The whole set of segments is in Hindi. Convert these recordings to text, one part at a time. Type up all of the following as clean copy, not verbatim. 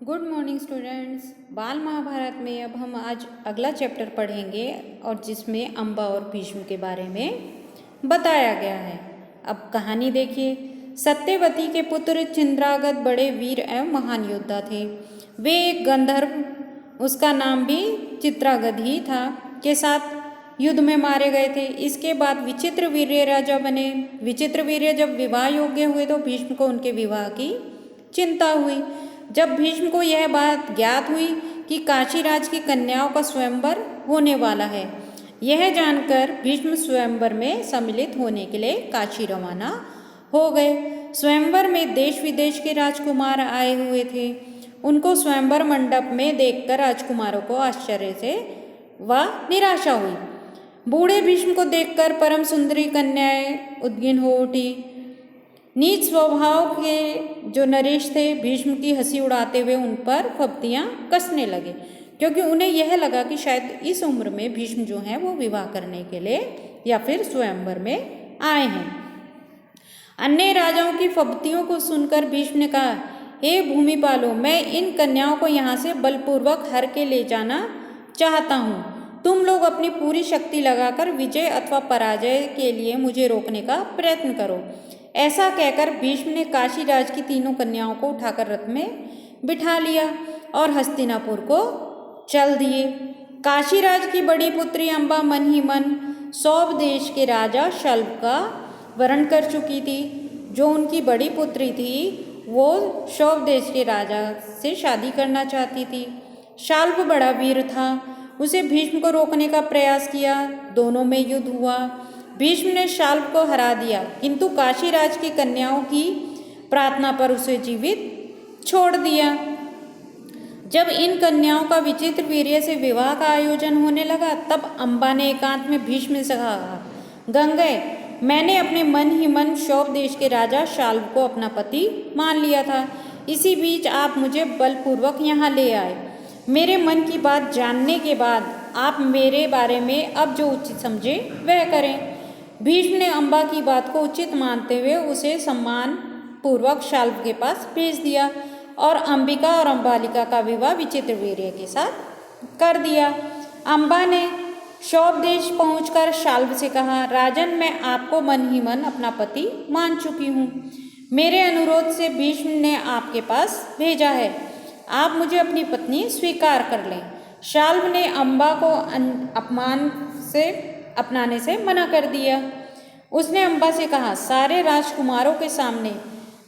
Good morning students. बाल महाभारत में अब हम आज अगला चैप्टर पढ़ेंगे और जिसमें अम्बा और भीष्म के बारे में बताया गया है। अब कहानी देखिए। सत्यवती के पुत्र चिंद्रागत बड़े वीर एवं महान योद्धा थे। वे एक गंधर्व, उसका नाम भी चित्रागत ही था, के साथ युद्ध में मारे गए थे। इसके बाद विचित्रवीर्य राजा बने। विचित्रवीर्य जब विवाह योग्य हुए तो भीष्म को उनके विवाह की चिंता हुई। जब भीष्म को यह बात ज्ञात हुई कि काशीराज की कन्याओं का स्वयंवर होने वाला है, यह जानकर भीष्म स्वयंवर में सम्मिलित होने के लिए काशी रवाना हो गए। स्वयंवर में देश विदेश के राजकुमार आए हुए थे। उनको स्वयंवर मंडप में देखकर राजकुमारों को आश्चर्य से व निराशा हुई। बूढ़े भीष्म को देखकर परम सुंदरी कन्याएं उद्गिन हो उठी। नीच स्वभाव के जो नरेश थे भीष्म की हंसी उड़ाते हुए उन पर फब्तियाँ कसने लगे, क्योंकि उन्हें यह लगा कि शायद इस उम्र में भीष्म जो हैं वो विवाह करने के लिए या फिर स्वयंवर में आए हैं। अन्य राजाओं की फब्तियों को सुनकर भीष्म ने कहा, हे भूमिपालों, मैं इन कन्याओं को यहाँ से बलपूर्वक हर के ले जाना चाहता हूँ। तुम लोग अपनी पूरी शक्ति लगाकर विजय अथवा पराजय के लिए मुझे रोकने का प्रयत्न करो। ऐसा कहकर भीष्म ने काशीराज की तीनों कन्याओं को उठाकर रथ में बिठा लिया और हस्तिनापुर को चल दिए। काशीराज की बड़ी पुत्री अम्बा मन ही मन सौभ देश के राजा शल्भ का वरण कर चुकी थी। जो उनकी बड़ी पुत्री थी वो सौभ देश के राजा से शादी करना चाहती थी। शल्भ बड़ा वीर था, उसे भीष्म को रोकने का प्रयास किया। दोनों में युद्ध हुआ। भीष्म ने शल्भ को हरा दिया, किंतु काशीराज की कन्याओं की प्रार्थना पर उसे जीवित छोड़ दिया। जब इन कन्याओं का विचित्र वीर्य से विवाह का आयोजन होने लगा, तब अम्बा ने एकांत में भीष्म से कहा, गंगे, मैंने अपने मन ही मन सौभ देश के राजा शल्भ को अपना पति मान लिया था। इसी बीच आप मुझे बलपूर्वक यहाँ ले आए। मेरे मन की बात जानने के बाद आप मेरे बारे में अब जो उचित समझे वह करें। भीष्म ने अम्बा की बात को उचित मानते हुए उसे सम्मान पूर्वक शल्भ के पास भेज दिया और अंबिका और अम्बालिका का विवाह विचित्रवीर्य के साथ कर दिया। अम्बा ने सौभ देश पहुंचकर शल्भ से कहा, राजन, मैं आपको मन ही मन अपना पति मान चुकी हूँ। मेरे अनुरोध से भीष्म ने आपके पास भेजा है। आप मुझे अपनी पत्नी स्वीकार कर लें। शल्भ ने अम्बा को अपमान से अपनाने से मना कर दिया। उसने अम्बा से कहा, सारे राजकुमारों के सामने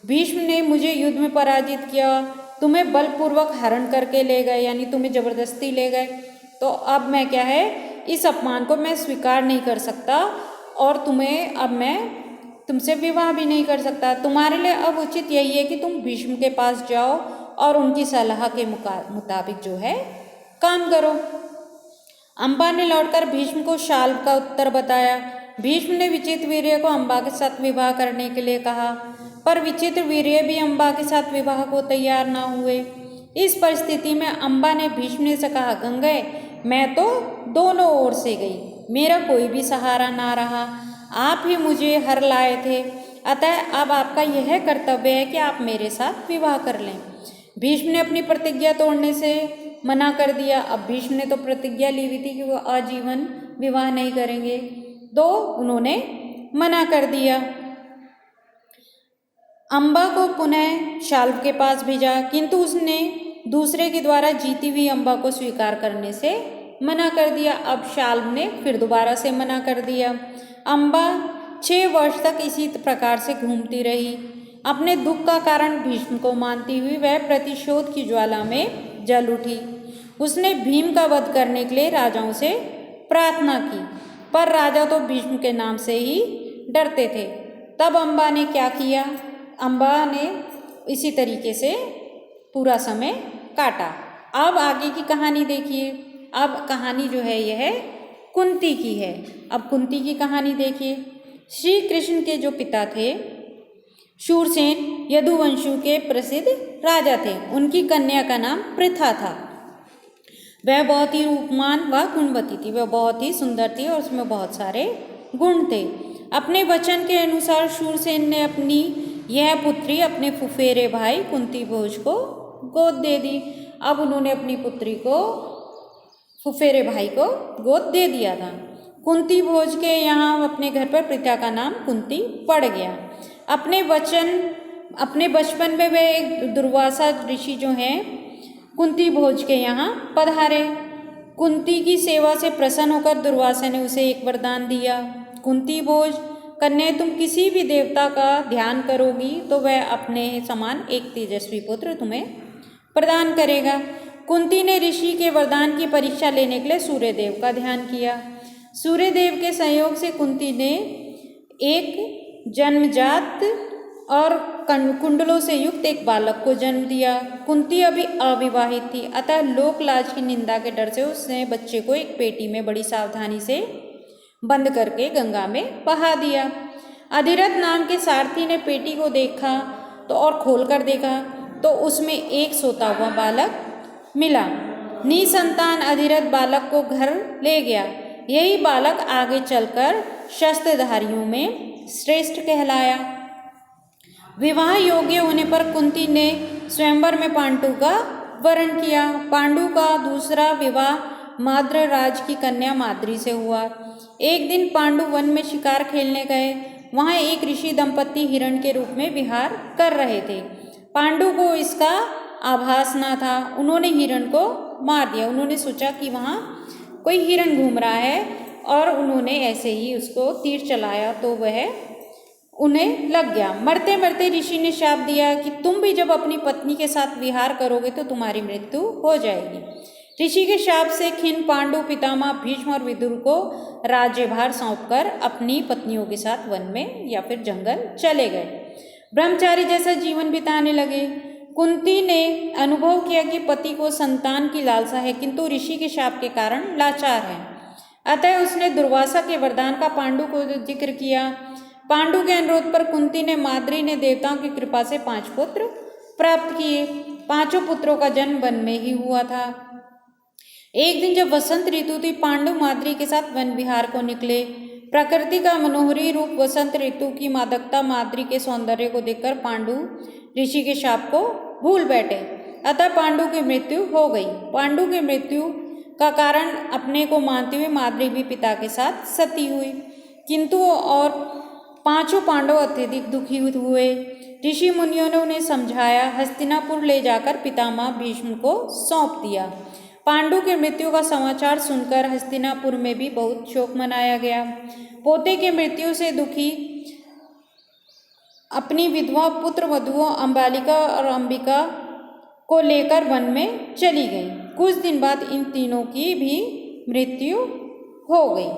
भीष्म ने मुझे युद्ध में पराजित किया, तुम्हें बलपूर्वक हरण करके ले गए, यानी तुम्हें जबरदस्ती ले गए, तो अब मैं क्या है, इस अपमान को मैं स्वीकार नहीं कर सकता और तुम्हें अब मैं तुमसे विवाह भी नहीं कर सकता। तुम्हारे लिए अब उचित यही है कि तुम भीष्म के पास जाओ और उनकी सलाह के मुताबिक जो है काम करो। अम्बा ने लौटकर भीष्म को शल्भ का उत्तर बताया। भीष्म ने विचित्रवीर्य को अम्बा के साथ विवाह करने के लिए कहा, पर विचित्रवीर्य भी अम्बा के साथ विवाह को तैयार न हुए। इस परिस्थिति में अम्बा ने भीष्म से कहा, गंगे, मैं तो दोनों ओर से गई, मेरा कोई भी सहारा ना रहा। आप ही मुझे हर लाए थे, अतः अब आपका यह कर्तव्य है कि आप मेरे साथ विवाह कर लें। भीष्म ने अपनी प्रतिज्ञा तोड़ने से मना कर दिया। अब भीष्म ने तो प्रतिज्ञा ली हुई थी कि वो आजीवन विवाह नहीं करेंगे, तो उन्होंने मना कर दिया। अम्बा को पुनः शल्भ के पास भेजा, किंतु उसने दूसरे के द्वारा जीती हुई अम्बा को स्वीकार करने से मना कर दिया। अब शल्भ ने फिर दोबारा से मना कर दिया। अम्बा 6 वर्ष तक इसी प्रकार से घूमती रही। अपने दुख का कारण भीष्म को मानती हुई वह प्रतिशोध की ज्वाला में जल उठी। उसने भीम का वध करने के लिए राजाओं से प्रार्थना की, पर राजा तो भीष्म के नाम से ही डरते थे। तब अम्बा ने क्या किया, अम्बा ने इसी तरीके से पूरा समय काटा। अब आगे की कहानी देखिए। अब कहानी जो है यह कुंती की है। अब कुंती की कहानी देखिए। श्री कृष्ण के जो पिता थे शूरसेन यदुवंशु के प्रसिद्ध राजा थे। उनकी कन्या का नाम पृथा था। वह बहुत ही रूपमान व गुणवती थी। वह बहुत ही सुंदर थी और उसमें बहुत सारे गुण थे। अपने वचन के अनुसार शूरसेन ने अपनी यह पुत्री अपने फुफेरे भाई कुंती भोज को गोद दे दी। अब उन्होंने अपनी पुत्री को फुफेरे भाई को गोद दे दिया था। कुंती भोज के यहाँ अपने घर पर पिता का नाम कुंती पड़ गया। अपने बचपन में वे एक दुर्वासा ऋषि जो हैं कुंती भोज के यहाँ पधारे। कुंती की सेवा से प्रसन्न होकर दुर्वासा ने उसे एक वरदान दिया। कुंती भोज कन्या, तुम किसी भी देवता का ध्यान करोगी तो वह अपने समान एक तेजस्वी पुत्र तुम्हें प्रदान करेगा। कुंती ने ऋषि के वरदान की परीक्षा लेने के लिए सूर्यदेव का ध्यान किया। सूर्यदेव के सहयोग से कुंती ने एक जन्मजात और कुंडलों से युक्त एक बालक को जन्म दिया। कुंती अभी अविवाहित थी, अतः लोक लाज की निंदा के डर से उसने बच्चे को एक पेटी में बड़ी सावधानी से बंद करके गंगा में बहा दिया। अधिरथ नाम के सारथी ने पेटी को देखा तो और खोलकर देखा तो उसमें एक सोता हुआ बालक मिला। निसंतान अधिरथ बालक को घर ले गया। यही बालक आगे चलकर शस्त्रधारियों में श्रेष्ठ कहलाया। विवाह योग्य होने पर कुंती ने स्वयंवर में पांडु का वरण किया। पांडु का दूसरा विवाह माद्र राज की कन्या माद्री से हुआ। एक दिन पांडु वन में शिकार खेलने गए। वहाँ एक ऋषि दंपत्ति हिरण के रूप में विहार कर रहे थे। पांडु को इसका आभास न था। उन्होंने हिरण को मार दिया। उन्होंने सोचा कि वहाँ कोई हिरण घूम रहा है और उन्होंने ऐसे ही उसको तीर चलाया तो वह उन्हें लग गया। मरते मरते ऋषि ने शाप दिया कि तुम भी जब अपनी पत्नी के साथ विहार करोगे तो तुम्हारी मृत्यु हो जाएगी। ऋषि के शाप से खिन्न पांडु पितामह भीष्म और विदुर को राज्यभार सौंपकर अपनी पत्नियों के साथ वन में या फिर जंगल चले गए। ब्रह्मचारी जैसा जीवन बिताने लगे। कुंती ने अनुभव किया कि पति को संतान की लालसा है, किंतु ऋषि के शाप के कारण लाचार है। अतः उसने दुर्वासा के वरदान का पांडु को जिक्र किया। पांडु के अनुरोध पर कुंती ने माद्री ने देवताओं की कृपा से 5 पुत्र प्राप्त किए। 5 पुत्रों का जन्म वन में ही हुआ था। एक दिन जब वसंत ऋतु थी, पांडु माद्री के साथ वन विहार को निकले। प्रकृति का मनोहरी रूप, वसंत ऋतु की मादकता, माद्री के सौंदर्य को देखकर पांडु ऋषि के शाप को भूल बैठे। अतः पांडु की मृत्यु हो गई। पांडु की मृत्यु का कारण अपने को मानते हुए माद्री भी पिता के साथ सती हुई, किंतु और 5 पांडव अत्यधिक दुखी हुए। ऋषि मुनियों ने उन्हें समझाया, हस्तिनापुर ले जाकर पितामह भीष्म को सौंप दिया। पांडु के मृत्यु का समाचार सुनकर हस्तिनापुर में भी बहुत शोक मनाया गया। पोते की मृत्यु से दुखी अपनी विधवा पुत्र वधुओं अंबालिका और अंबिका को लेकर वन में चली गई। कुछ दिन बाद इन तीनों की भी मृत्यु हो गई।